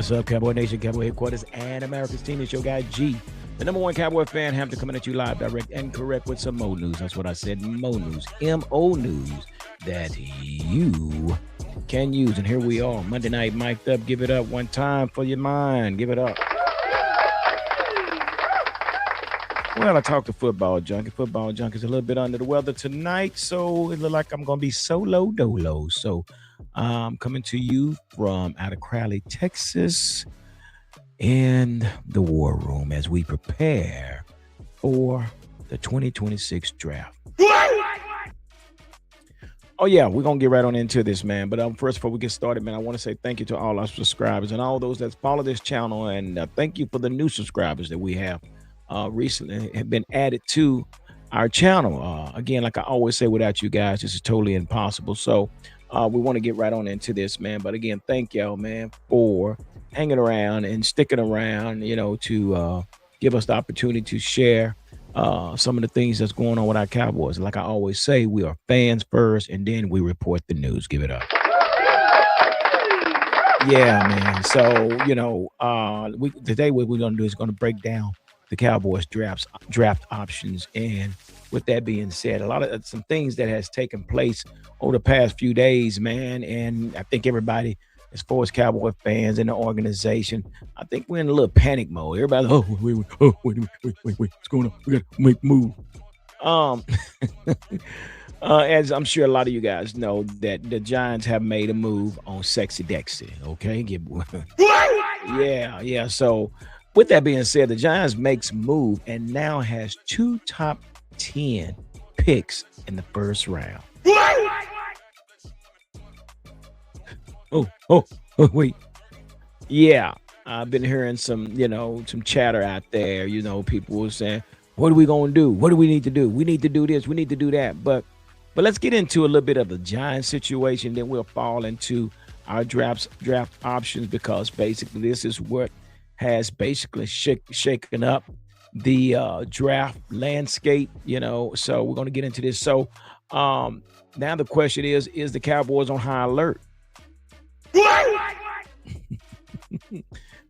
What's up, Cowboy Nation, Cowboy Headquarters, and America's team? It's your guy, G. The number one Cowboy fan, Hampton, coming at you live, direct, and correct with some Mo news. That's what I said, Mo news, M-O news that you can use. And here we are, Monday night, mic'd up. Give it up one time for your mind. Give it up. Well, I talked to Football Junkie. Football Junkie's a little bit under the weather tonight, so it looks like I'm going to be solo dolo. So I'm coming to you from out of Crowley, Texas, in the war room as we prepare for the 2026 draft. Oh, yeah, we're going to get right on into this, man. But first, before we get started, man, I want to say thank you to all our subscribers and all those that follow this channel. And thank you for the new subscribers that we have recently have been added to our channel. Again, like I always say, without you guys, this is totally impossible. So we want to get right on into this, man. But again, thank y'all, man, for hanging around and sticking around, to give us the opportunity to share some of the things that's going on with our Cowboys. Like I always say, we are fans first, and then we report the news. Give it up. Yeah, man. So, today what we're going to do is going to break down the Cowboys draft options. And with that being said, a lot of some things that has taken place over the past few days, man. And I think everybody, as far as Cowboy fans and the organization, I think we're in a little panic mode. Everybody, wait, what's going on? We got to make a move. As I'm sure a lot of you guys know, that the Giants have made a move on Sexy Dexy. Okay, yeah. So, with that being said, the Giants makes move and now has 2 top 10 picks in the first round. Wait. Yeah, I've been hearing some chatter out there. People were saying, "What are we gonna do? What do we need to do? We need to do this. We need to do that." But let's get into a little bit of the Giants situation. Then we'll fall into our draft options, because basically this is what has basically shaken up the draft landscape, so we're going to get into this. So now the question is the Cowboys on high alert?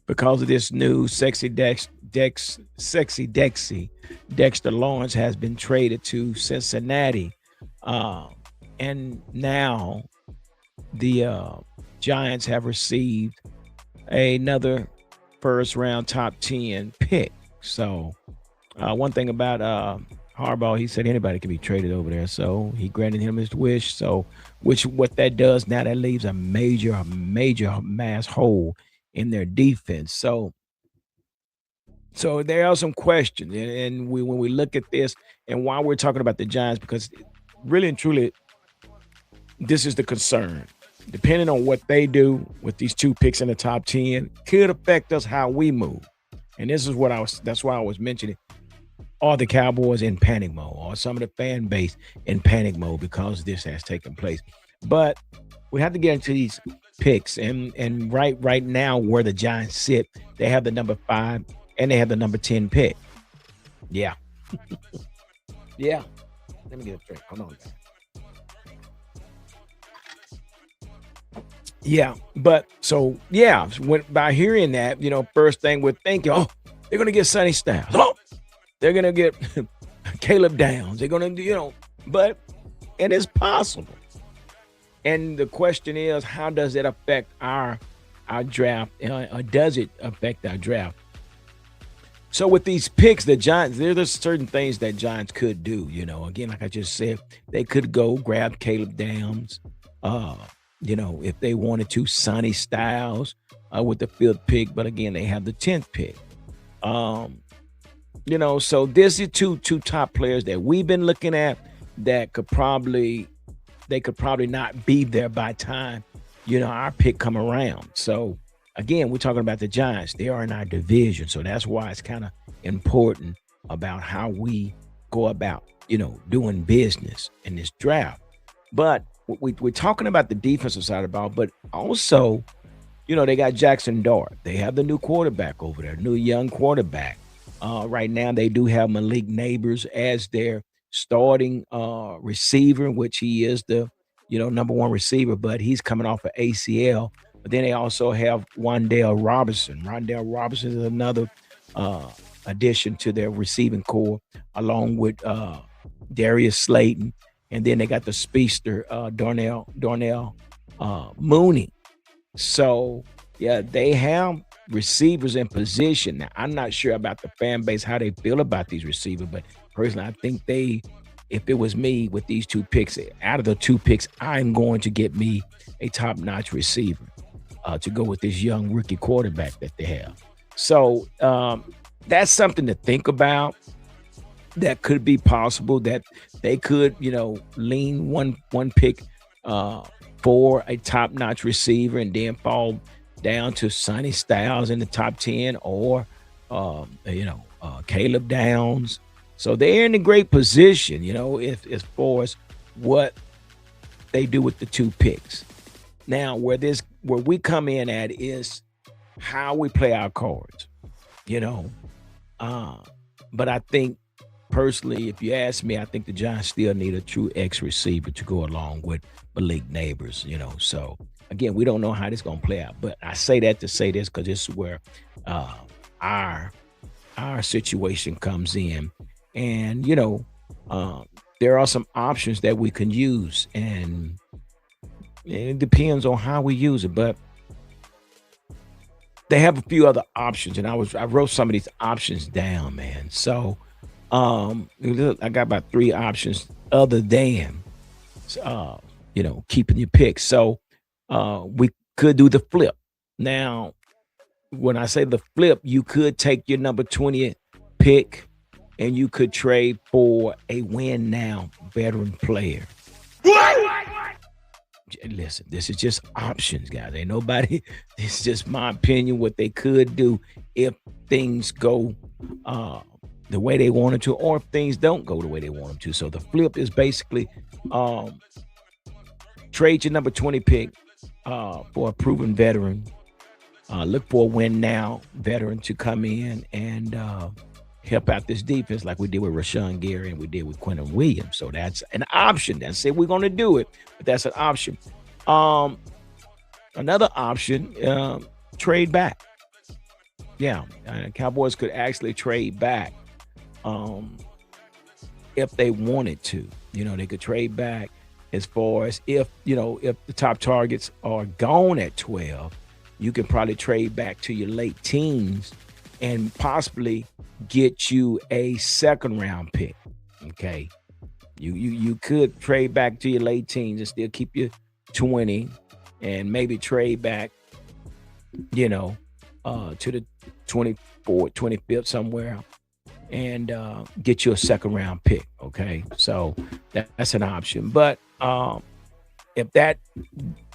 Because of this news, Sexy Dexy Dexter Lawrence has been traded to Cincinnati, and now the Giants have received another first round top 10 pick. So one thing about Harbaugh, he said anybody can be traded over there. So he granted him his wish. So what that does now, that leaves a major mass hole in their defense. So there are some questions. And when we look at this, and why we're talking about the Giants, because really and truly, this is the concern. Depending on what they do with these 2 picks in the top 10 could affect us how we move. And this is that's why I was mentioning, are the Cowboys in panic mode, or some of the fan base in panic mode because this has taken place? But we have to get into these picks, and right now where the Giants sit, they have the number 5 and they have the number 10 pick. Yeah. Yeah. Let me get a drink. Hold on, guys. Yeah, but so yeah, by hearing that, first thing we're thinking, they're gonna get Sonny Styles. Oh, they're gonna get Caleb Downs. They're gonna, and it's possible. And the question is, how does it affect our draft? Or does it affect our draft? So with these picks, the Giants, there's certain things that Giants could do. Again, like I just said, they could go grab Caleb Downs. If they wanted to, Sonny Styles with the 5th pick, but again, they have the 10th pick. So this is two top players that we've been looking at that could probably not be there by time, our pick come around. So again, we're talking about the Giants. They are in our division. So that's why it's kind of important about how we go about, doing business in this draft. But we're talking about the defensive side of the ball, but also, they got Jackson Dart. They have the new quarterback over there, new young quarterback. Right now, they do have Malik Neighbors as their starting receiver, which he is the number 1 receiver, but he's coming off of ACL. But then they also have Wandale Robinson. Rondell Robinson is another uh, addition to their receiving core, along with Darius Slayton. And then they got the speedster, Darnell Mooney. So, yeah, they have receivers in position. Now, I'm not sure about the fan base, how they feel about these receivers, but personally, I think if it was me with these two picks, out of the two picks, I'm going to get me a top notch receiver to go with this young rookie quarterback that they have. So, that's something to think about. That could be possible that they could, lean one pick uh, for a top notch receiver and then fall down to Sonny Styles in the top 10 or Caleb Downs. So they're in a great position, if as far as what they do with the two picks. Now, where we come in at is how we play our cards, you know. Uh, but I think personally, if you ask me, I think the Giants still need a true X receiver to go along with Malik Neighbors. So again, we don't know how this gonna play out. But I say that to say this because this is where uh, our our situation comes in, and there are some options that we can use, and it depends on how we use it. But they have a few other options, and I wrote some of these options down, man. So look, I got about three options other than uh keeping your pick. So we could do the flip. Now, when I say the flip, you could take your number 20 pick and you could trade for a win now veteran player. Listen, this is just options, guys. Ain't nobody, this is just my opinion, what they could do if things go uh the way they wanted to, or if things don't go the way they want them to. So the flip is basically um trade your number 20 pick for a proven veteran. Look for a win now veteran to come in and help out this defense like we did with Rashawn Gary and we did with Quentin Williams. So that's an option. That's it. We're going to do it, but that's an option. Um, Another option, trade back. Yeah, Cowboys could actually trade back um, if they wanted to. They could trade back as far as if the top targets are gone at 12, you can probably trade back to your late teens and possibly get you a second round pick. Okay. You could trade back to your late teens and still keep your 20 and maybe trade back, to the 24th, 25th somewhere and get you a second round pick. Okay. So that's an option. But if that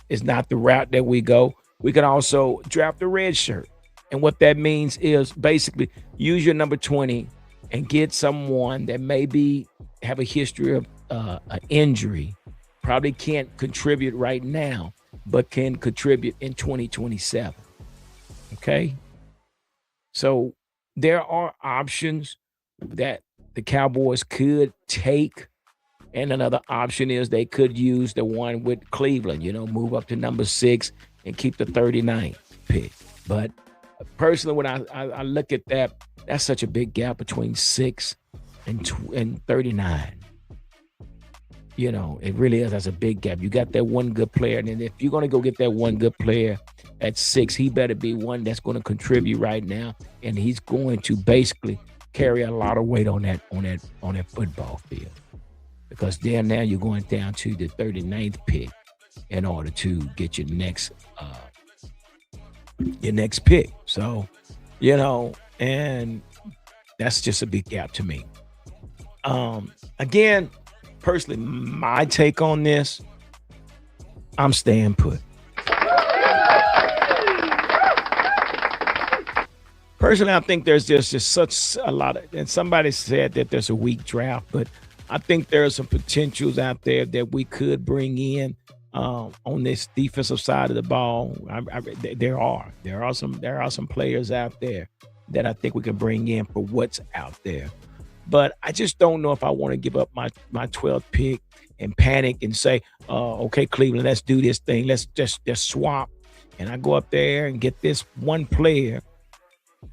is not the route that we go, we can also draft a red shirt. And what that means is basically use your number 20 and get someone that maybe have a history of an injury, probably can't contribute right now, but can contribute in 2027. Okay. So there are options that the Cowboys could take. And another option is they could use the one with Cleveland, move up to number 6 and keep the 39th pick. But personally, when I look at that, that's such a big gap between 6 and 39. It really is. That's a big gap. You got that one good player, and then if you're going to go get that one good player at 6, he better be one that's going to contribute right now, and he's going to basically carry a lot of weight on that football field. Because then now you're going down to the 39th pick in order to get your next pick. So, and that's just a big gap to me. Again, personally, my take on this, I'm staying put. Personally, I think there's just such a lot of, and somebody said that there's a weak draft, but I think there are some potentials out there that we could bring in on this defensive side of the ball. There are some players out there that I think we can bring in for what's out there. But I just don't know if I want to give up my 12th pick and panic and say, okay, Cleveland, let's do this thing. Let's just swap and I go up there and get this one player,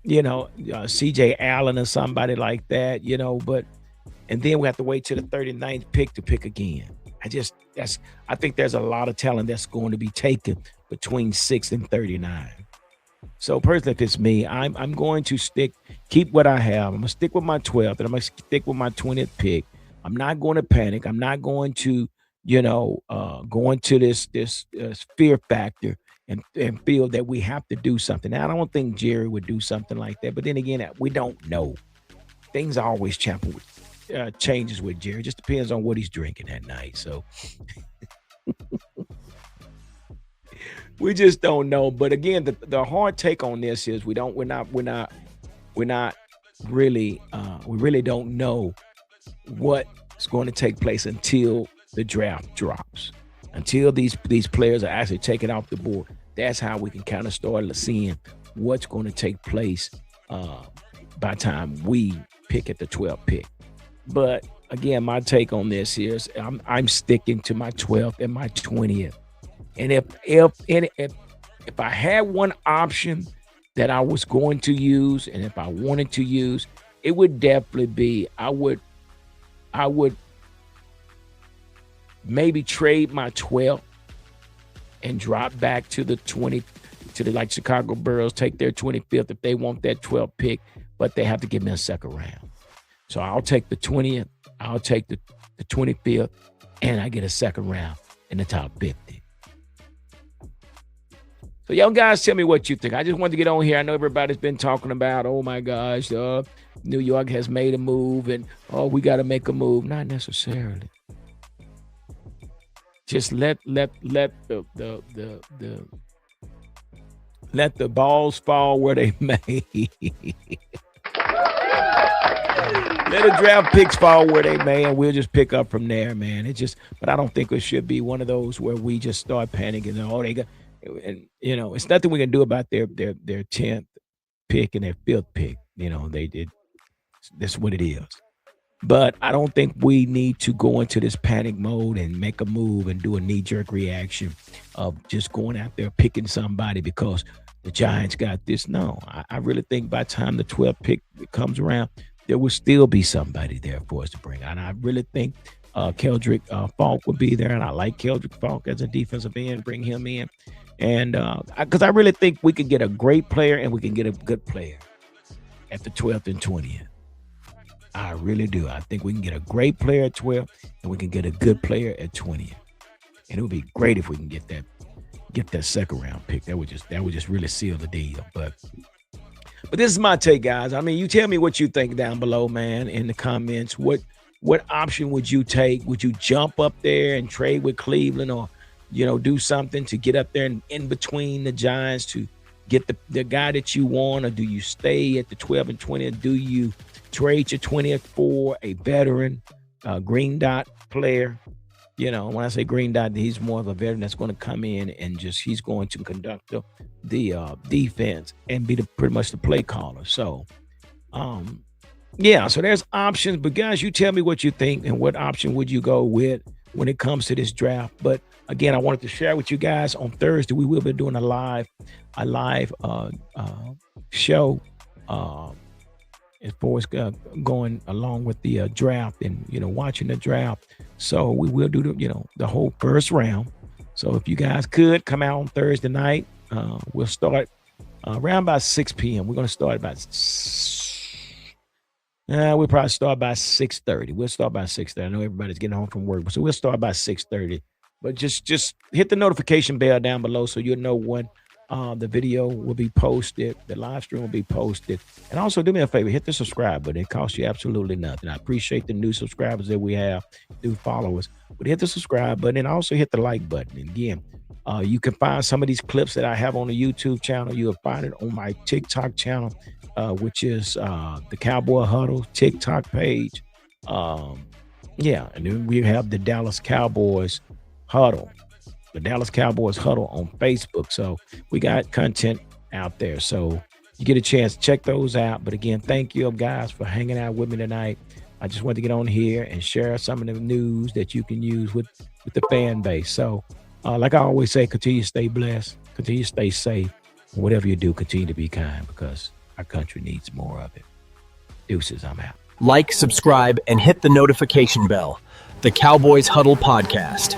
CJ Allen or somebody like that, but and then we have to wait till the 39th pick to pick again. I think there's a lot of talent that's going to be taken between 6 and 39. So personally, if it's me, I'm going to keep what I have. I'm gonna stick with my 12th, and I'm gonna stick with my 20th pick. I'm not going to panic. I'm not going to, go into this fear factor and feel that we have to do something. Now, I don't think Jerry would do something like that, but then again, we don't know. Things are always changes with Jerry. It just depends on what he's drinking that night. So we just don't know. But again, the hard take on this is we really don't know what's going to take place until the draft drops. Until these players are actually taken off the board. That's how we can kind of start seeing what's going to take place by the time we pick at the 12th pick. But again, my take on this is I'm sticking to my 12th and my 20th. And if I had one option that I was going to use, and if I wanted to use, it would definitely be I would maybe trade my 12th and drop back to the 20, to the like Chicago Bears, take their 25th if they want that 12th pick, but they have to give me a second round. So I'll take the 20th, I'll take the 25th, and I get a second round in the top 50. So y'all guys tell me what you think. I just wanted to get on here. I know everybody's been talking about, oh my gosh, New York has made a move and we got to make a move. Not necessarily. Just let the balls fall where they may. Let the draft picks fall where they may, and we'll just pick up from there, man. But I don't think it should be one of those where we just start panicking. They got, and it's nothing we can do about their 10th pick and their 5th pick. They did. That's what it is. But I don't think we need to go into this panic mode and make a move and do a knee-jerk reaction of just going out there picking somebody because the Giants got this. No, I really think by the time the 12th pick comes around, there will still be somebody there for us to bring out. And I really think Keldrick Falk would be there, and I like Keldrick Falk as a defensive end, bring him in. And because I really think we could get a great player and we can get a good player at the 12th and 20th. I really do. I think we can get a great player at 12 and we can get a good player at 20. And it would be great if we can get that second round pick. That would just really seal the deal. But this is my take, guys. I mean, you tell me what you think down below, man, in the comments. What option would you take? Would you jump up there and trade with Cleveland or, do something to get up there and in between the Giants to get the guy that you want? Or do you stay at the 12 and 20? Or do you trade your 20th for a veteran, green dot player? When I say green dot, he's more of a veteran that's going to come in and he's going to conduct the defense and be pretty much the play caller. So, so there's options. But guys, you tell me what you think and what option would you go with when it comes to this draft. But again, I wanted to share with you guys on Thursday, we will be doing a live show as far as going along with the draft and, watching the draft. So we will do the whole first round. So if you guys could come out on Thursday night, we'll start around by 6 p.m. We're going to start about, we'll probably start by 6:30. We'll start by 6:30. I know everybody's getting home from work, so we'll start by 6:30. But just hit the notification bell down below so you'll know when the video will be posted, the live stream will be posted. And also do me a favor, hit the subscribe button. It costs you absolutely nothing. I appreciate the new subscribers that we have, new followers. But hit the subscribe button and also hit the like button. And again, you can find some of these clips that I have on the YouTube channel. You'll find it on my TikTok channel, which is the Cowboy Huddle TikTok page. And then we have the Dallas Cowboys Huddle. The Dallas Cowboys Huddle on Facebook. So we got content out there. So you get a chance to check those out. But again, thank you guys for hanging out with me tonight. I just wanted to get on here and share some of the news that you can use with the fan base. So like I always say, continue to stay blessed, Continue to stay safe. Whatever you do, continue to be kind because our country needs more of it. Deuces, I'm out. Like, subscribe, and hit the notification bell. The Cowboys Huddle Podcast.